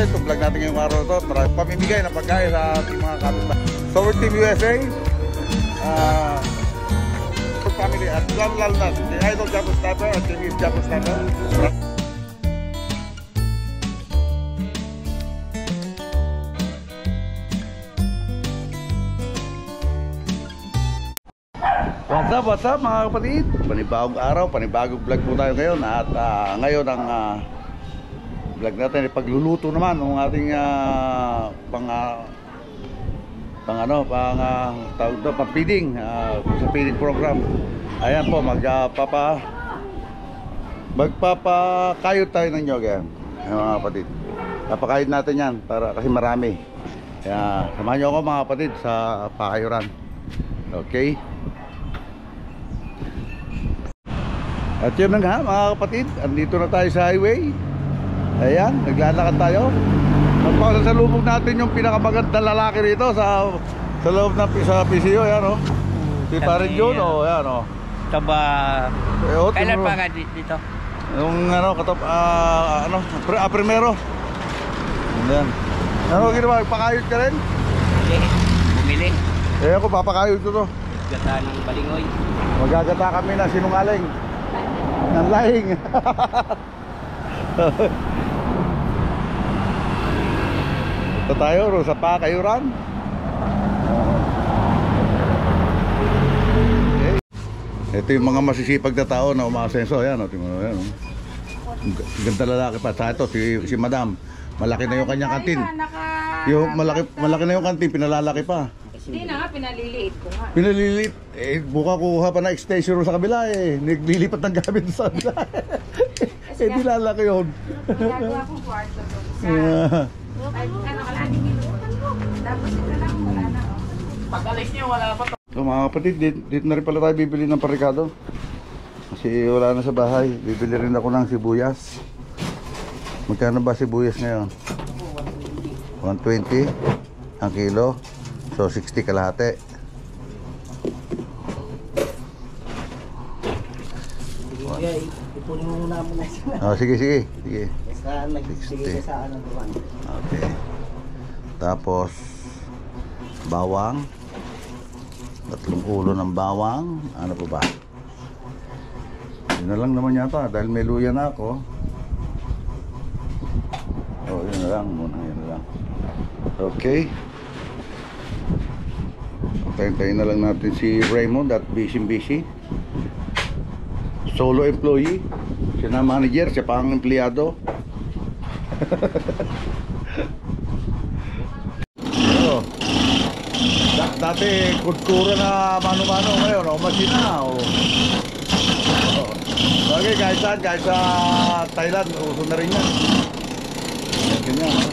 natin, itong vlog natin ngayong araw ito. Pamimigay ng pagkain sa ating mga kapitbahay. So with Team USA, family at lalo na si Idol Japon Sniper at Team East Japon Sniper. What's up mga kapatid? Panibagong araw, panibagong vlog po tayo ngayon. At ngayon ang vlog natin ay pagluluto naman ng ating pang-feeding sa feeding program. Ayan po, magpapakayod tayo ng nyog yan, mga kapatid. Papakayod natin yan para kasi marami. Kaya samahan nyo ako mga kapatid sa pakayuran. Okay? At yun na nga mga kapatid, andito na tayo sa highway. Ayan, naglalakad tayo. Magpasalubog natin yung pinakamagandang lalaki rito sa loob ng PCO. Ayan o, si Parin John o, ayan o. Kailan pa ka dito? Yung primero. Ayan. Ano ginawa, pakayod ka rin? Bumili. Eh ako papakayod ko to. Gata ng balingoy. Magagata kami na sinungaling ng lahing. Ito tayo sa pakayuran. Okay. Ito yung mga masisipag na tao na umasenso. Ayan o, tingnan mo yan. Ganda lalaki pa. Sa ito si Madam, malaki na yung kanyang kantin. Yung malaki na yung kantin, pinalalaki pa. Hindi na nga, pinaliliit ko nga. Pinaliliit? Eh, buka kuha pa na extension sa kabila eh. Naglilipat ng gamit sa kabila. Eh, di lalaki yun. Nagagawa kong kwarto doon. Ay, kalakalang nilutan ko. Tapos ito lang, wala na. Pag-alis niyo, wala pa to. So mga kapatid, dito na rin pala tayo bibili ng parikado. Kasi wala na sa bahay. Bibili rin ako ng sibuyas. Magkano ba sibuyas ngayon? 120 ang kilo. So 60 kalahati. Ipunin mo muna muna siya. Oh, sige. 60. Okay. Tapos bawang. 3 ulo ng bawang. Ano pa ba? Yun na lang naman yata dahil may luya na ako. Oh, yun na lang muna, yun na lang. Okay. Tayin na lang natin si Raymond at busy. Solo employee. Siya na manager, siya pa ang empleyado. Pero, dati kudkura na mano-mano ngayon, o machine na. Okay, guys sa Thailand, uso na rin yan. Ganyan, ha?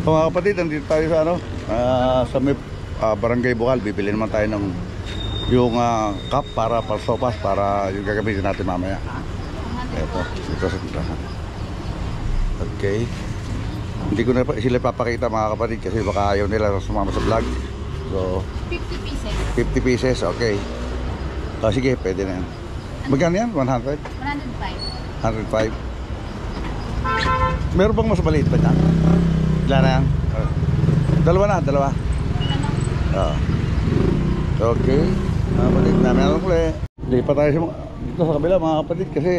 So mga kapatid, nandito tayo sa sa may Barangay Bukal. Bibili naman tayo ng yung cup para sopas para yung gagamitin natin mamaya. Ito sa tindahan. Okay. Hindi ko na sila papakita mga kapatid kasi baka ayaw nila sumama sa vlog. So 50 pieces. 50 pieces, okay. So sige, pwede na yan. Magkano yan? 100? 105. 105. Meron bang mas maliit pa dyan? Ilan na yan? Dalawa. Oo. Okay. Balik namin ang ulit. Hindi pa tayo dito sa kabila mga kapatid kasi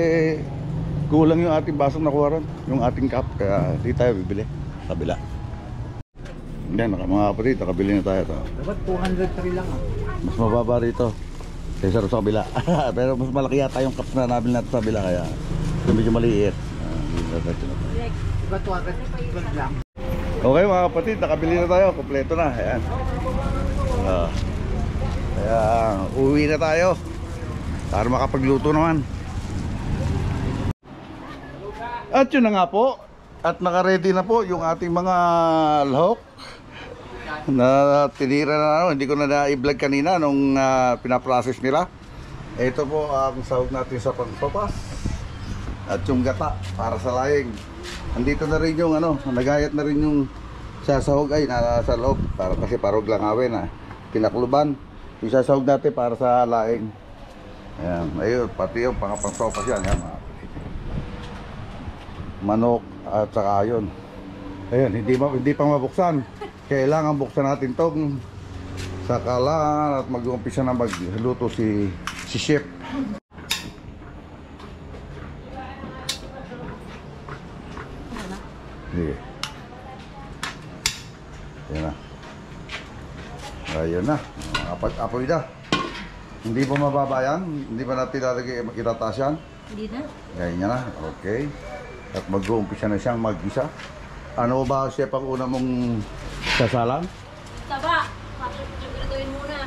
kulang yung ating basong nakuha ron, yung ating cup, kaya hindi tayo bibili sa kabila. Yan mga kapatid, nakabili na tayo. Dapat 203 lang Mas mababa rito kaysa sa kabila. Pero mas malaki yata yung cup na nabili natin sa kabila, kaya medyo maliit. Diba 212 lang? Okay mga kapatid, nakabili na tayo, kompleto na. Ayan. Kaya uwi na tayo para makapagluto naman. At yun na nga po, at naka-ready na po yung ating mga lahok na tinira na hindi ko na i-vlog kanina nung pinaprocess nila. Ito po ang sahog natin sa pangsopas at yung gata para sa laing. Andito na rin yung nagayat na rin yung sasahog ay nasa loob para kasi parog lang awin kinakluban. Yung sasahog natin para sa laing. Ayan, ayun, pati yung pangsopas yan. Ayan, manok at saka yun. Ayun, hindi pa mabuksan. Kailangan buksan natin tong sakalan at mag-uumpisa na magluto si chef. Sige. Ayan na. Ayun na. Apoy na. Hindi pa mababa yan? Hindi pa natin lalagay itataas yan? Hindi na. Ganyan na. Okay. At mag-uumpisa na siyang mag-isa. Ano ba chef ang una mong sasalang? Taba. Pipirituin muna.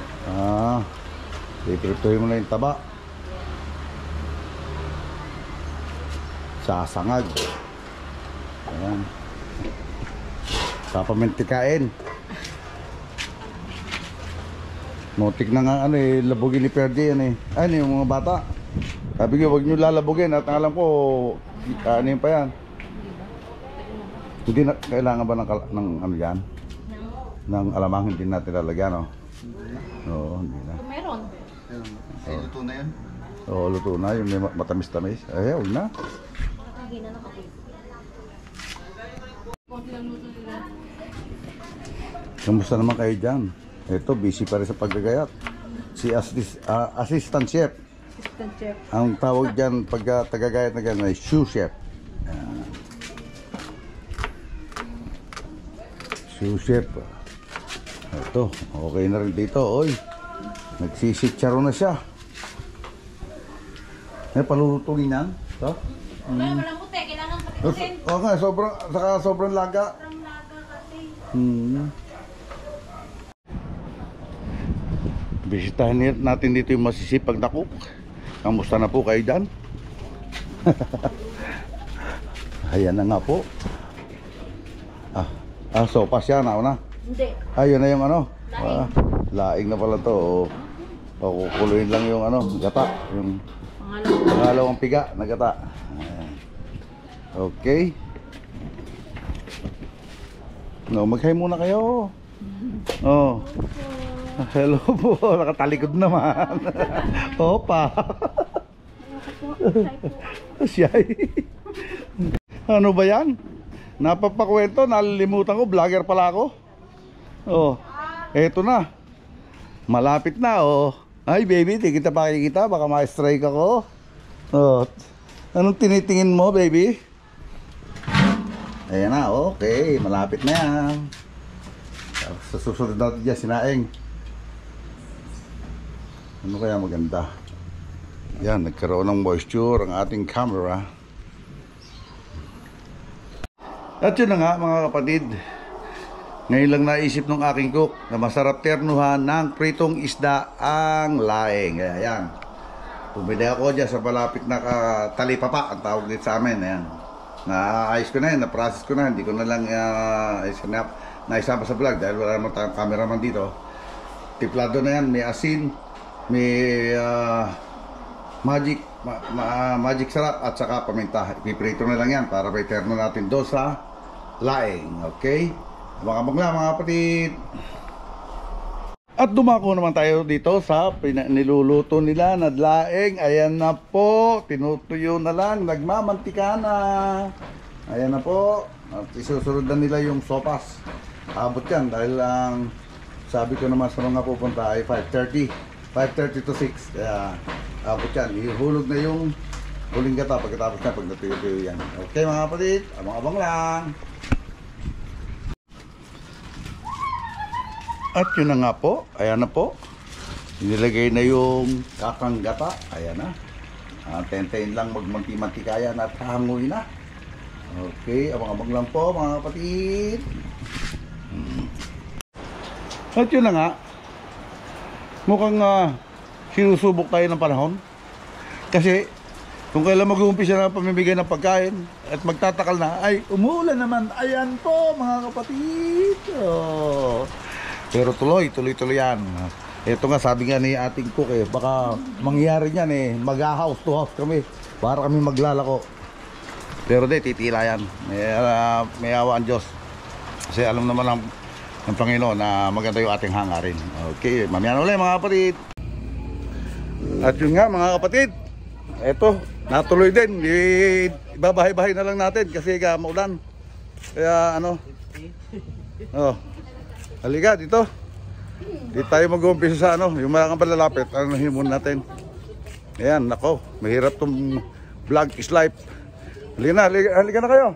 Pipirituin mo na yung taba. Sasangag. Ayan. Papamintikain. Motik na nga labugin ni Perdi yan yung mga bata. Sabi ko, huwag nyo lalabugin at alam ko, yun pa yan. Hindi na, kailangan ba ng ano yan? Ng alamang hindi natin lalagyan, no? Oo, hindi na. Kung meron. Luto na yan? Oo, luto na. Yung may matamis-tamis. Ay, huwag na. Nakahina na kape. Konti lang luto nila. Kamusta naman kayo dyan? Ito, busy pa rin sa paggagayat. Si assistant chef. Assistant chef. Ang tawag dyan pagka tagagayat na gano'n ay shoe chef. Shoe chef. Ito, okay na rin dito. Oy, nagsisitsaro na siya. Palulutungin yan. Ito. Kaya malambot kailangan patikusin. Oo nga, sobrang laga. Sobrang laga kasi. Bisitahin natin dito yung masisipag na cook. Kamusta na po kayo dyan? Ayan na nga po. Sopas yan, na? Hindi. Ayun na yung Laing. laing na pala to. Kukuloyin lang yung gata. Yung pangalawang piga na gata. Ayan. Okay. No, mag-hi muna kayo. Oh. Hello po, nakatalikod naman. Opa. Siyay. Ano ba yan? Napapakwento, nalilimutan ko, vlogger pala ako. Oh, eto na. Malapit na, oh. Ay baby, di kita pakikita, baka ma-strike ako. Oh, anong tinitingin mo, baby? Ayan na, okay, malapit na yan. Sa susunod natin dyan, sinaing. Ano kaya maganda? Yan, nagkaroon ng moisture ang ating camera. At yun na nga mga kapatid, ngayon lang naisip ng aking cook na masarap ternuhan ng pritong isda ang laing. Kaya yan, pumili ako dyan sa malapit na talipapa, ang tawag dito sa amin. Ayan. Naayos ko na yun, na-process ko na, hindi ko na lang naisama sa vlog dahil wala naman tayong cameraman dito. Tiplado na yan, may asin, may magic sarap at saka paminta. Ipiprito na lang yan para pa-terno natin doon sa laing. Okay? Abang-abang lang mga kapatid. At dumako naman tayo dito sa niluluto nila na laing. Ayan na po, tinutuyo na lang, nagmamantika na. Ayan na po. At isusunod na nila yung sopas. Abot yan dahil lang sabi ko naman sa mga pupunta ay 5:30 to 6. Kaya abot yan. Ihulog na yung huling gata pagkatapos na pag natuyo-tuyo yan. Okay mga kapatid, abang-abang lang. At yun na nga po, ayan na po. Nilagay na yung kakang gata. Ayan na. Tentayin lang magmanti-mantikayan at hangoy na. Okay, abang-abang lang po mga kapatid. At yun na nga, mukhang sinusubok tayo ng panahon. Kasi kung kailan mag-uumpisa na pamimigay ng pagkain at magtatakal na, ay umuulan naman. Ayan po mga kapatid. Oh. Pero tuloy yan. Ito nga sabi nga ni ating cook baka mangyari niyan mag-house to house kami para kami maglalako. Pero titila yan. May awa ang Diyos. Kasi alam naman ng Panginoon na maganda yung ating hangarin. Okay, mamaya na ulit mga kapatid. At yun nga mga kapatid, eto, natuloy din. Ibabahay-bahay na lang natin kasi maulan. Kaya ano. Oh. Halika dito. Dito tayo mag-uumpisa sa ano, yung mga palalapit. Ano himon natin. Ayan, nako. Mahirap tong vlog is life. Halika na kayo.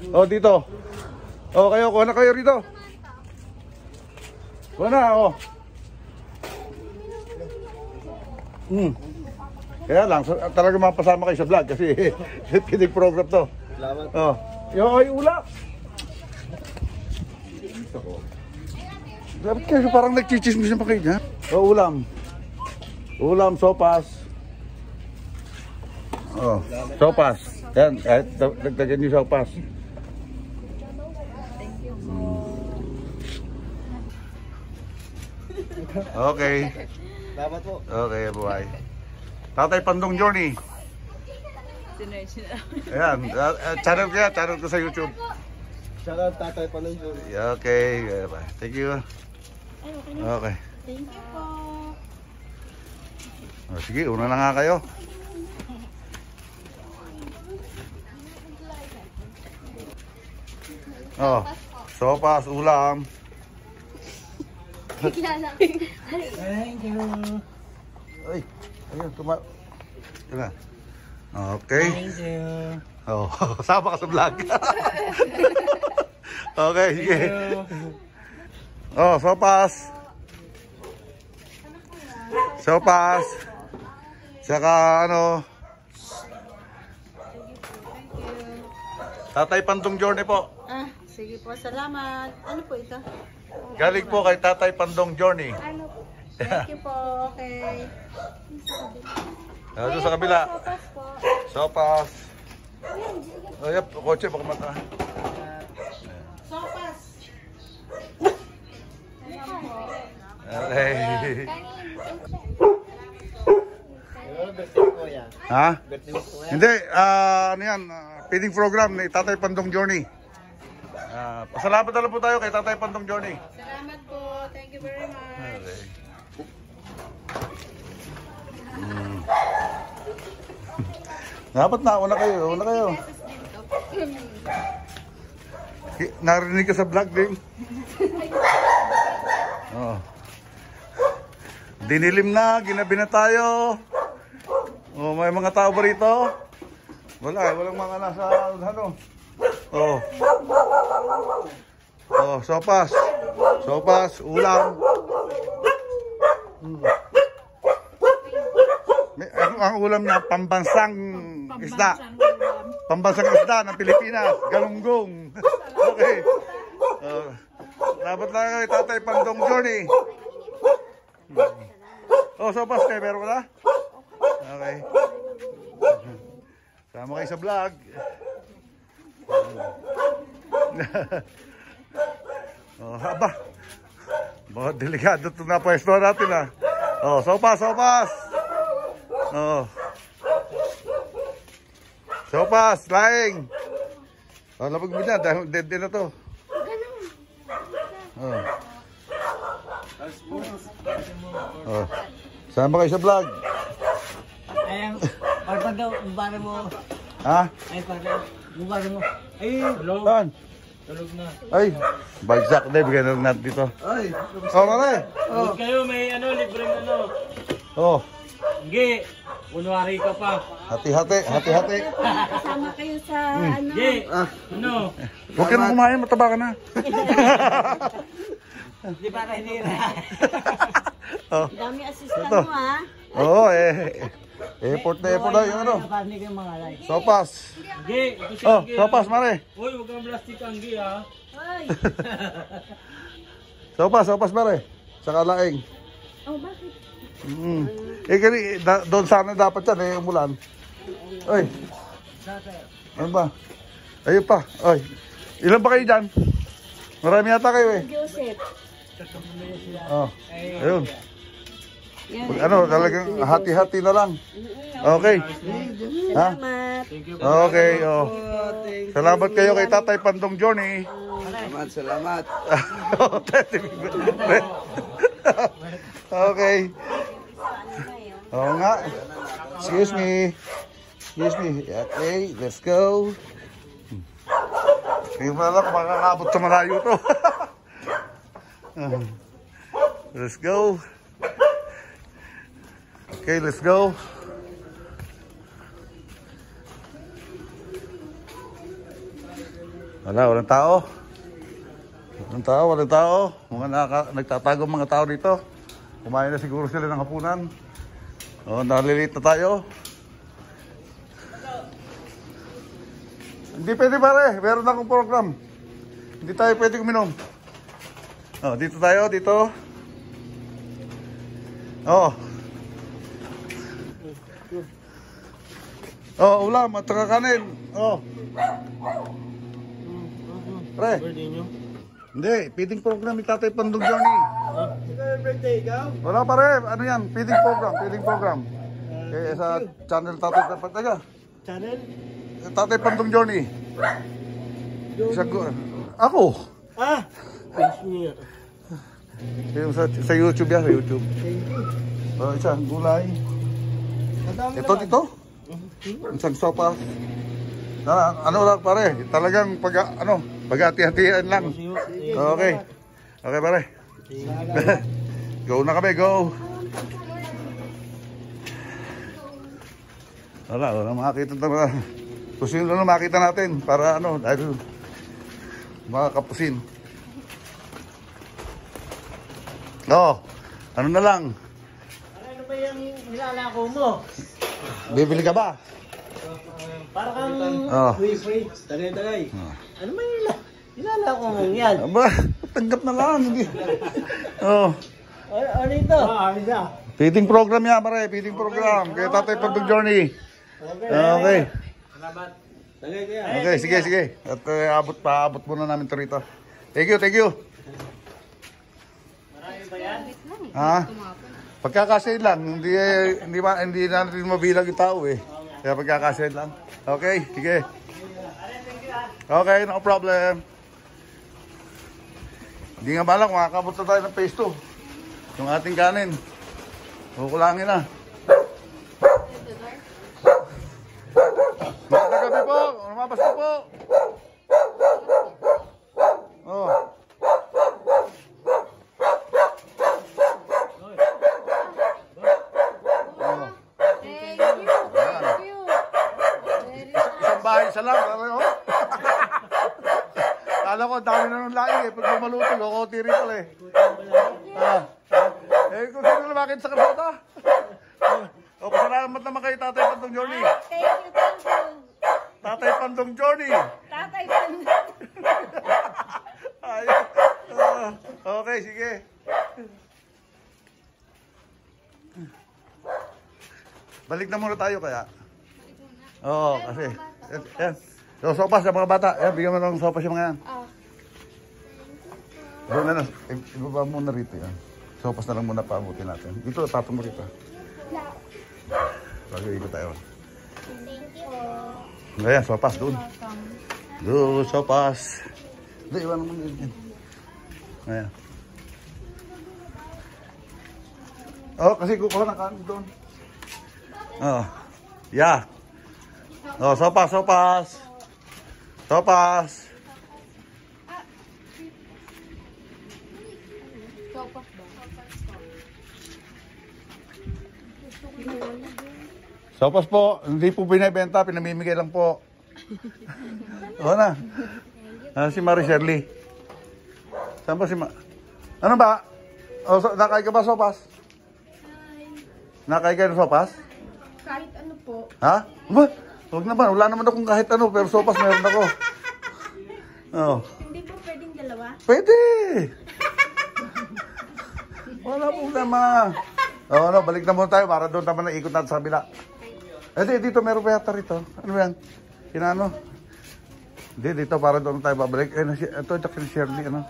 Oh, dito. Oh, kuha na kayo rito. Kuha na, oh. Kaya lang, talaga mapasama kayo sa vlog kasi pinig program to. Salamat. Oh. Yoy, ulap. Dapat kayo parang nagchichismis pa kayo dyan. Oh, ulam. Ulam, sopas. Oh, sopas. Yan, kahit dagdagan yung sopas. Okay. Salamat po. Okay, bye. Tatay Pandong Journey. Ayan, channel ko sa YouTube. Shoutout Tatay Pandong Journey. Okay, bye. Thank you. Okay. Thank you po. Oh, sige, una na nga kayo. Oh, sopas, ulam. Thank you. Ay, ayun, Yun na. Okay. Thank you. Oh, sama ka sa vlog. Okay, sige. Oh, sopas. Sopas. Saka ano. Tatay Pandong Journey po. Sige po, salamat. Ano po ito? Galing po kay Tatay Pandong Journey. Ano po? Thank you po. Okay. Doon sa kabila. Sopas po. Sopas. Ayop, kotse baka mata. Sopas. Okay. Birthday ko yan. Ha? Birthday ko yan. Hindi, ano yan, feeding program ni Tatay Pandong Journey. Pasalamat na lang po tayo kay Tatay Pandong Journey. Salamat po. Thank you very much. Okay. Dapat na, una kayo. Narinig ka sa vlog din. Oh. Dinilim na, ginabi na tayo. Oh, may mga tao ba rito? Wala, walang mga nasa ano. Oh. Oh, sopas. Sopas, ulam. Ang ulam niya, pambansang isda. Pambansang isda ng Pilipinas. Galunggong. Okay. Dapat lang kay Tatay Pandong Journey. Oh, sopas kayo. Meron ka na? Okay. Sama kayo sa vlog. Oh, haba. Mga delikado ito na pwesto natin ah. Oh, sopas. Oh. Sopas, laing. Oh, labag mo dyan dahil dead din na to. Oh. Oh. Sama kayo sa vlog. Ayang, parang daw, bubara mo. Ha? Ay, parang, bubara mo. Ay, tulog. Saan? Tulog na. Ay, bagsak na. Bigyan na natin dito. Ay, Oh, maray. Huwag kayo, may ano, libreng ano. Oh, Hindi, kunwari ka pa. hati-hati. Kasama kayo sa ano. Hindi, ano, Huwag ka na kumain, mataba ka na. di para hindi na. Oh, Dami assistant ito. mo ha. Oo, effort na yung ano. Napanig yung mga like. Sopas. Hindi, ito si Oh, Anggi, sopas, ha? mare. Uy, huwag kang plastic Anggi, ha? Hoy. Sopas, mare. Saka laing. Oh, bakit? Doon sana dapat yan, umulan. Oy. Ano ba? Ayun pa. Oy. Ilan ba kayo dyan? Marami yata kayo Joseph. Oh. Ayun. Ano, talagang hati-hati na lang. Okay. Ha? Salamat. Okay, oh. Salamat kayo kay Tatay Pandong Journey. salamat. Okay. Oo nga. Excuse me. Excuse me. Okay, let's go. Hindi mo alam kung makakabot sa malayo to. Let's go. Okay, let's go. Walang tao. Walang tao. Mga nagtatago mga tao dito. Kumain na siguro sila ng hapunan. Oh, nalilate na tayo. Hindi pwede pare, meron akong program. Hindi tayo pwede uminom. Oh, dito tayo, dito. Oh. Oh, ulam at saka kanin. Oh. Pre. Hindi, feeding program ni Tatay Pandong Johnny. Birthday, ikaw? Wala pare, ano yan? Feeding program. Eh, sa channel Tatay Pandong. Channel? Tatay Pandong Johnny. Isa ko. Ako. Ah! Face niya. Yung sa YouTube yan, sa YouTube. Thank you. Oh, isa, gulay. Ito dito. Isang sopa. Ano lang pare, talagang pag-hati-hatian lang. Okay. Okay pare. Go na kami, go. Wala makakita na. Kung sino na makita natin para dahil makakapusin. Ano na lang. Ano ba yung nilalako mo? Bibili ka ba? Para kang Free. Tagay. ano ba yung nilalako mo yan? Aba, tanggap na lang. Hindi. Ano ito? Feeding program yan, pare. Feeding program. Kaya Tatay Pandong Journey. Okay. Salamat. Tagay kaya. Okay, sige. At paabot muna namin ito rito. Thank you. Marami ba yan? Ha? Pagkakasya lang. Hindi natin mabilang yung tao eh. Kaya pagkakasya lang. Okay, sige. Okay, no problem. Hindi nga balang, makakabot na tayo ng phase 2. Yung ating kanin. Kukulangin na. Magandang gabi po. Lumabas na po. Oh. Isang bahay isa lang. Kala ko, dami na nung laing eh. Pag maluto, loko tiri pala eh. Kung sino na bakit sa kalsota? O, pasalamat naman kay Tatay Pandong Johnny. Thank you. Tatay Pandong Johnny. Tatay Pandong. Ayun. Okay, sige. Balik na muna tayo kaya. Oo, kasi. Yan. So, sopas sa mga bata. Yan, bigyan mo ng sopas yung mga yan. Doon na. Ibaba muna rito yan. Sopas na lang muna paabutin natin. Ito, tatong mo rito. Bago ikot tayo. Ayan, sopas doon. Doon, sopas. Doon, iwan mo yun. Ayan. Oh, kasi kukuha ng kanin doon. Oh. Yeah. Oh, sopas. Sopas ba? Sopas po, hindi po binibenta, pinamimigay lang po. Oo na. Si Marie Shirley. Saan ba si Ano ba? Nakain ka ba sopas? Nakain ka ng sopas? Kahit ano po. Ha? Ba? Huwag naman. Wala naman akong kahit ano, pero sopas meron ako. Oh. Hindi po pwedeng dalawa? Pwede! Wala problema. Balik na muna tayo para doon naman na ikot natin sa kabila. Dito meron pa yata rito. Ano yan? Kinano? Hindi, dito para doon tayo babalik. Ito, Jackie Shirley, ano?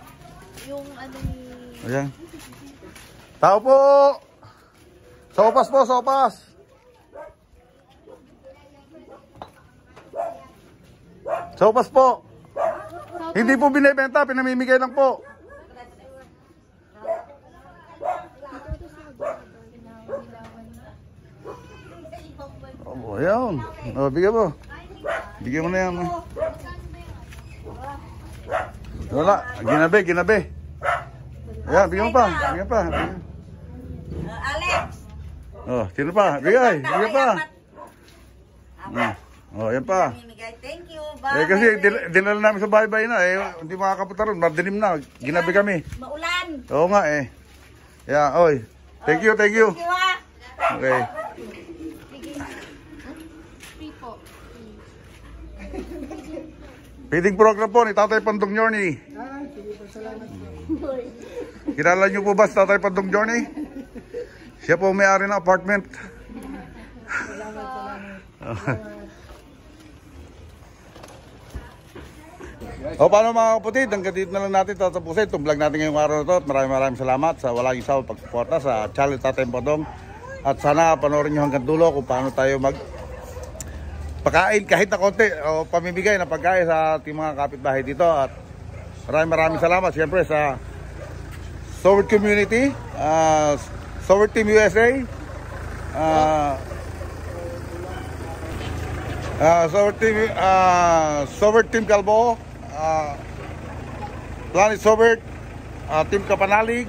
Yung ano ni... Ayan. Tao po! Sopas po, sopas! Sopas po! Hindi po binibenta, pinamimigay lang po. Ayan. O, bigyan mo. Bigyan mo na yan. Wala. Ginabi, ginabi. Ayan, bigyan mo pa. Bigyan pa. Alex! Oh, sino pa? Bigay. Bigyan pa. Oh, yan pa. Mimigay. Thank you. Kasi dinala namin sa bahay-bahay na. Hindi makakapunta ron. Mardilim na. Ginabi kami. Maulan. Oo nga eh. Yeah, oy. Thank you, thank you. Thank you ah. Okay. Feeding program po ni Tatay Pandong Journey. Kilala niyo po ba si Tatay Pandong Journey? Siya po may-ari ng apartment. O paano mga kapatid, hanggang dito na lang natin tatapusin itong vlog natin ngayong araw na ito. At maraming salamat sa walang isang pagsuporta sa channel Tatay Pandong. At sana panoorin nyo hanggang dulo kung paano tayo pakain kahit na konti o pamimigay na pagkain sa ating mga kapitbahay dito. At maraming salamat siyempre sa Soward Community, Soward Team USA, Soward Team Calbo, Planet Soward, Team Kapanalig,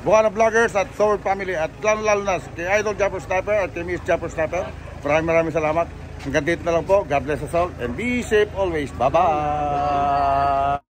Buwana Vloggers at Soward Family at lalo na kay Idol Japper Sniper at kay Miss Japper Sniper. Maraming salamat. Hanggang dito na lang po. God bless us all and be safe always. Bye-bye!